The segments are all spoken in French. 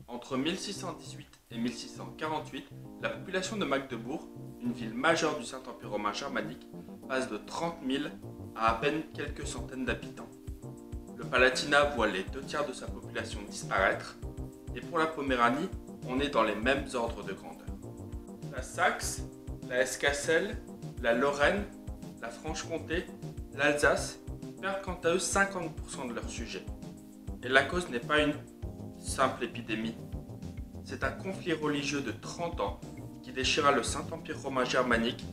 Entre 1618 et 1648, la population de Magdebourg, une ville majeure du Saint-Empire romain germanique, passe de 30 000 à peine quelques centaines d'habitants. Le Palatinat voit les 2 tiers de sa population disparaître, et pour la Poméranie, on est dans les mêmes ordres de grandeur. La Saxe, la Hesse-Cassel, la Lorraine, la Franche-Comté, l'Alsace perdent quant à eux 50% de leurs sujets. Et la cause n'est pas une simple épidémie. C'est un conflit religieux de 30 ans qui déchira le Saint-Empire romain germanique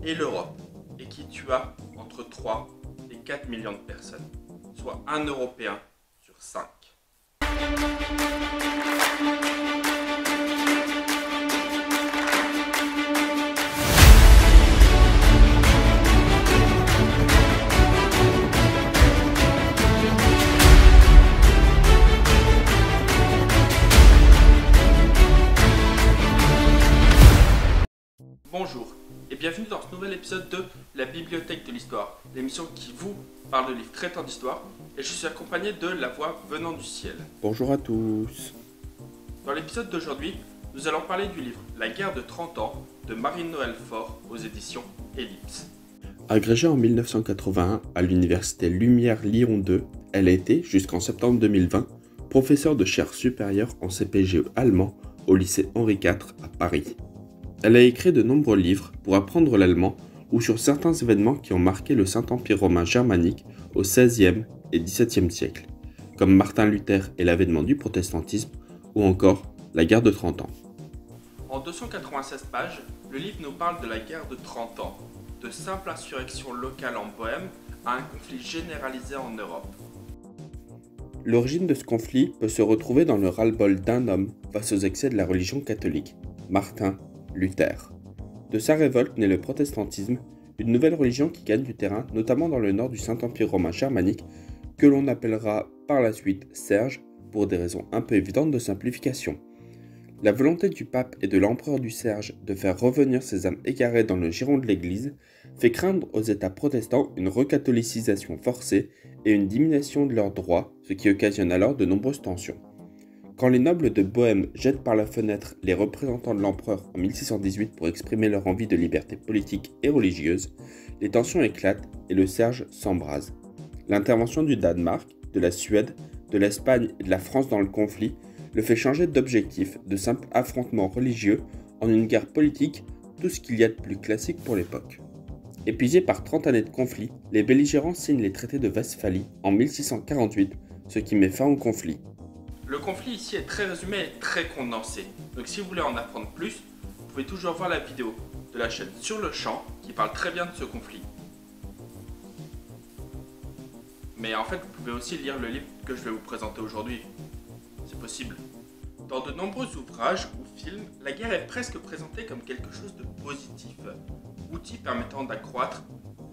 et l'Europe et qui tua entre 3 et 4 millions de personnes, soit un Européen sur 5. Bonjour et bienvenue dans ce nouvel épisode de la Bibliothèque de l'Histoire, l'émission qui vous parle de livres traitant d'histoire, et je suis accompagné de La Voix venant du ciel. Bonjour à tous. Dans l'épisode d'aujourd'hui, nous allons parler du livre La guerre de 30 ans de Marie-Noëlle Faure aux éditions Ellipse. Agrégée en 1981 à l'université Lumière Lyon 2, elle a été, jusqu'en septembre 2020, professeure de chaire supérieure en CPGE allemand au lycée Henri IV à Paris. Elle a écrit de nombreux livres pour apprendre l'allemand ou sur certains événements qui ont marqué le Saint-Empire romain germanique au XVIe et XVIIe siècle, comme Martin Luther et l'avènement du protestantisme ou encore la guerre de 30 ans. En 296 pages, le livre nous parle de la guerre de 30 ans, de simple insurrection locale en Bohême à un conflit généralisé en Europe. L'origine de ce conflit peut se retrouver dans le ras-le-bol d'un homme face aux excès de la religion catholique, Martin Luther. De sa révolte naît le protestantisme, une nouvelle religion qui gagne du terrain, notamment dans le nord du Saint-Empire romain germanique, que l'on appellera par la suite Serge, pour des raisons un peu évidentes de simplification. La volonté du pape et de l'empereur du Serge de faire revenir ces âmes égarées dans le giron de l'Église fait craindre aux États protestants une recatholicisation forcée et une diminution de leurs droits, ce qui occasionne alors de nombreuses tensions. Quand les nobles de Bohême jettent par la fenêtre les représentants de l'empereur en 1618 pour exprimer leur envie de liberté politique et religieuse, les tensions éclatent et le Serge s'embrase. L'intervention du Danemark, de la Suède, de l'Espagne et de la France dans le conflit le fait changer d'objectif de simple affrontement religieux en une guerre politique, tout ce qu'il y a de plus classique pour l'époque. Épuisés par 30 années de conflit, les belligérants signent les traités de Westphalie en 1648, ce qui met fin au conflit. Le conflit ici est très résumé et très condensé, donc si vous voulez en apprendre plus, vous pouvez toujours voir la vidéo de la chaîne Sur le Champ qui parle très bien de ce conflit. Mais en fait, vous pouvez aussi lire le livre que je vais vous présenter aujourd'hui. C'est possible. Dans de nombreux ouvrages ou films, la guerre est presque présentée comme quelque chose de positif, outil permettant d'accroître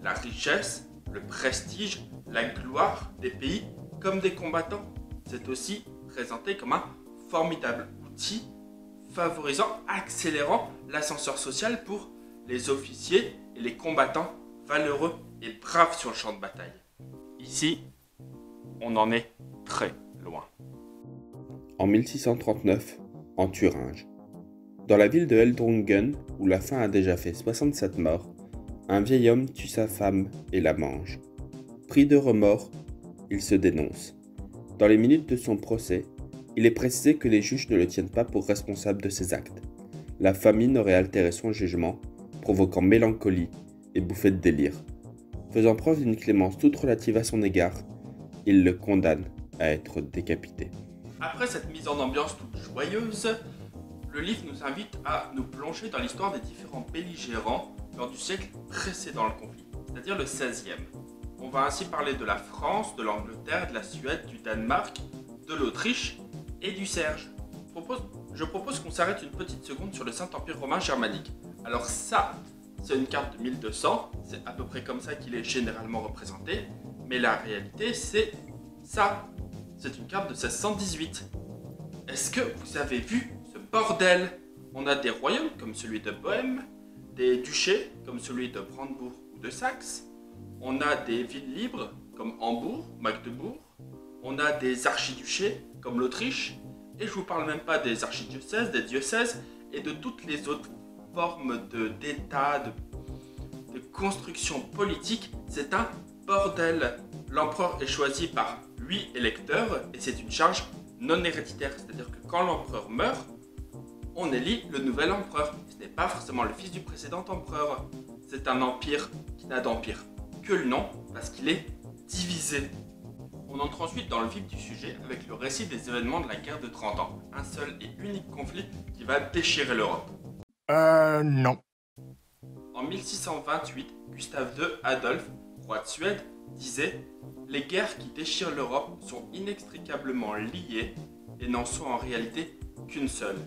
la richesse, le prestige, la gloire des pays comme des combattants. C'est aussi présenté comme un formidable outil favorisant, accélérant l'ascenseur social pour les officiers et les combattants valeureux et braves sur le champ de bataille. Ici, on en est très loin. En 1639, en Thuringe. Dans la ville de Eldrungen, où la faim a déjà fait 67 morts, un vieil homme tue sa femme et la mange. Pris de remords, il se dénonce. Dans les minutes de son procès, il est précisé que les juges ne le tiennent pas pour responsable de ses actes. La famine aurait altéré son jugement, provoquant mélancolie et bouffées de délire. Faisant preuve d'une clémence toute relative à son égard, il le condamne à être décapité. Après cette mise en ambiance toute joyeuse, le livre nous invite à nous plonger dans l'histoire des différents belligérants lors du siècle précédent le conflit, c'est-à-dire le XVIe. On va ainsi parler de la France, de l'Angleterre, de la Suède, du Danemark, de l'Autriche et du Serge. Je propose qu'on s'arrête une petite seconde sur le Saint-Empire romain germanique. Alors ça, c'est une carte de 1200, c'est à peu près comme ça qu'il est généralement représenté, mais la réalité c'est ça. C'est une carte de 1618. Est-ce que vous avez vu ce bordel? On a des royaumes comme celui de Bohême, des duchés comme celui de Brandebourg ou de Saxe, on a des villes libres comme Hambourg, Magdebourg, on a des archiduchés comme l'Autriche, Et je vous parle même pas des archidiocèses, des diocèses et de toutes les autres formes d'État, de construction politique. C'est un bordel. L'empereur est choisi par 8 électeurs et c'est une charge non héréditaire. C'est-à-dire que quand l'empereur meurt, on élit le nouvel empereur. Ce n'est pas forcément le fils du précédent empereur. C'est un empire qui n'a d'empire que le nom parce qu'il est divisé. On entre ensuite dans le vif du sujet avec le récit des événements de la guerre de 30 ans. Un seul et unique conflit qui va déchirer l'Europe. Non. En 1628, Gustave II Adolphe, roi de Suède, disait « Les guerres qui déchirent l'Europe sont inextricablement liées et n'en sont en réalité qu'une seule. »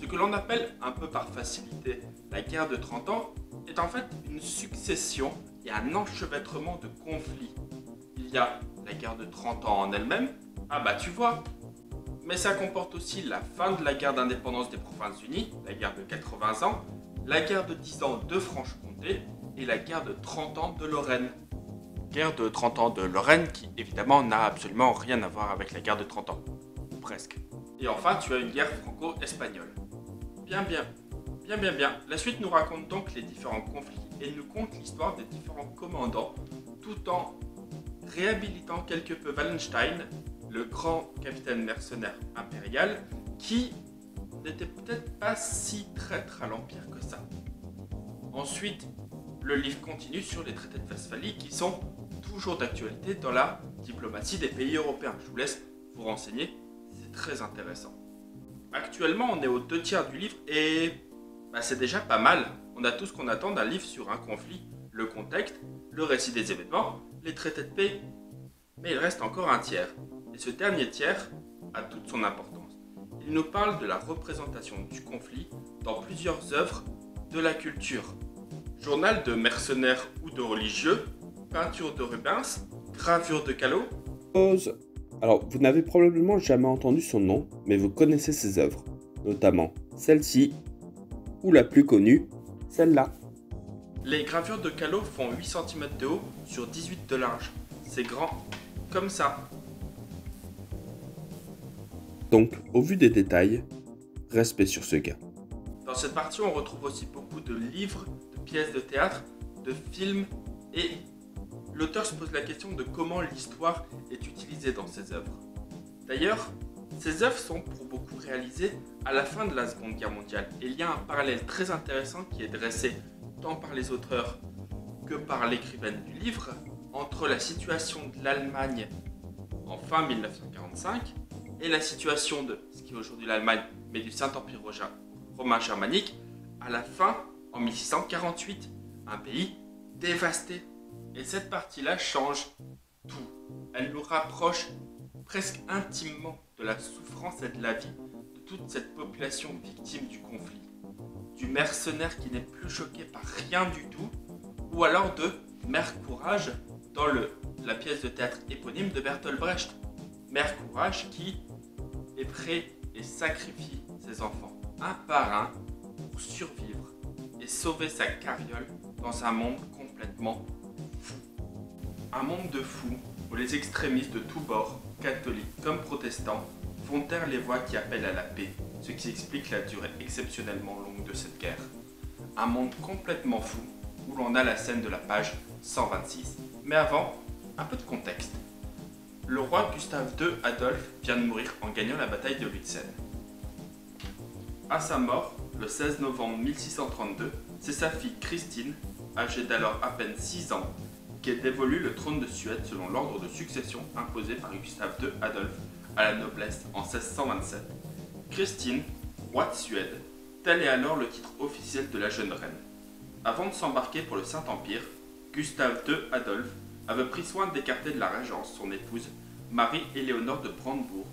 Ce que l'on appelle un peu par facilité la guerre de 30 ans est en fait une succession et un enchevêtrement de conflits. Il y a la guerre de 30 ans en elle-même, ah bah tu vois, mais ça comporte aussi la fin de la guerre d'indépendance des Provinces-Unies, la guerre de 80 ans, la guerre de 10 ans de Franche-Comté et la guerre de 30 ans de Lorraine. Guerre de 30 ans de Lorraine qui évidemment n'a absolument rien à voir avec la guerre de 30 ans, ou presque. Et enfin tu as une guerre franco-espagnole. Bien. La suite nous raconte donc les différents conflits et nous conte l'histoire des différents commandants tout en réhabilitant quelque peu Wallenstein, le grand capitaine mercenaire impérial qui n'était peut-être pas si traître à l'Empire que ça. Ensuite, le livre continue sur les traités de Westphalie qui sont toujours d'actualité dans la diplomatie des pays européens. Je vous laisse vous renseigner, c'est très intéressant. Actuellement, on est aux 2/3 du livre et c'est déjà pas mal. On a tout ce qu'on attend d'un livre sur un conflit, le contexte, le récit des événements, les traités de paix. Mais il reste encore un tiers. Et ce dernier tiers a toute son importance. Il nous parle de la représentation du conflit dans plusieurs œuvres de la culture. Journal de mercenaires ou de religieux, peinture de Rubens, gravure de Callot. Pause. Alors, vous n'avez probablement jamais entendu son nom, mais vous connaissez ses œuvres, notamment celle-ci, ou la plus connue, celle-là. Les gravures de Callot font 8 cm de haut sur 18 de large. C'est grand, comme ça. Donc, au vu des détails, respect sur ce gars. Dans cette partie, on retrouve aussi beaucoup de livres, de pièces de théâtre, de films, et l'auteur se pose la question de comment l'histoire est utilisée dans ses œuvres. D'ailleurs, ces œuvres sont pour beaucoup réalisées à la fin de la Seconde Guerre mondiale. Et il y a un parallèle très intéressant qui est dressé tant par les auteurs que par l'écrivaine du livre entre la situation de l'Allemagne en fin 1945 et la situation de ce qui est aujourd'hui l'Allemagne, mais du Saint-Empire romain germanique, à la fin en 1648, un pays dévasté. Et cette partie-là change tout. Elle nous rapproche presque intimement de la souffrance et de la vie de toute cette population victime du conflit. Du mercenaire qui n'est plus choqué par rien du tout, ou alors de Mère Courage dans la pièce de théâtre éponyme de Bertolt Brecht. Mère Courage qui est prêt et sacrifie ses enfants un par un pour survivre et sauver sa carriole dans un monde complètement fou. Un monde de fous où les extrémistes de tous bords, catholiques comme protestants, font taire les voix qui appellent à la paix, ce qui explique la durée exceptionnellement longue de cette guerre. Un monde complètement fou où l'on a la scène de la page 126. Mais avant, un peu de contexte. Le roi Gustave II Adolphe vient de mourir en gagnant la bataille de Lutzen. À sa mort, le 16 novembre 1632, c'est sa fille Christine, âgée d'alors à peine 6 ans, qui est dévolu le trône de Suède selon l'ordre de succession imposé par Gustave II Adolphe à la noblesse en 1627. Christine, roi de Suède, tel est alors le titre officiel de la jeune reine. Avant de s'embarquer pour le Saint-Empire, Gustave II Adolphe avait pris soin d'écarter de la régence son épouse, Marie-Éléonore de Brandebourg,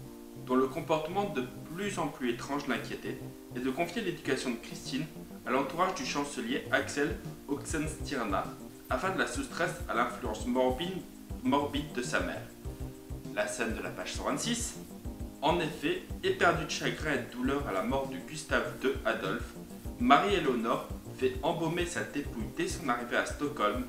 dont le comportement de plus en plus étrange l'inquiétait, et de confier l'éducation de Christine à l'entourage du chancelier Axel Oxenstierna, afin de la soustraire à l'influence morbide de sa mère. La scène de la page 126. En effet, éperdue de chagrin et de douleur à la mort de Gustave II Adolphe, Marie-Éléonore fait embaumer sa dépouille dès son arrivée à Stockholm,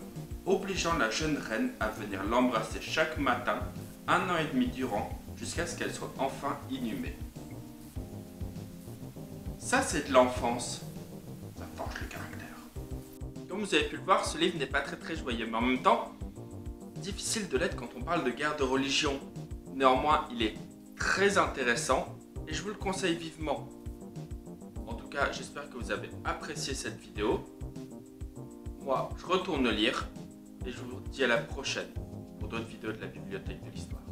obligeant la jeune reine à venir l'embrasser chaque matin, 1 an et demi durant, jusqu'à ce qu'elle soit enfin inhumée. Ça, c'est de l'enfance. Ça forge le caractère. Comme vous avez pu le voir, ce livre n'est pas très joyeux, mais en même temps, difficile de l'être quand on parle de guerre de religion. Néanmoins, il est très intéressant et je vous le conseille vivement. En tout cas, j'espère que vous avez apprécié cette vidéo. Moi, je retourne lire et je vous dis à la prochaine pour d'autres vidéos de la Bibliothèque de l'Histoire.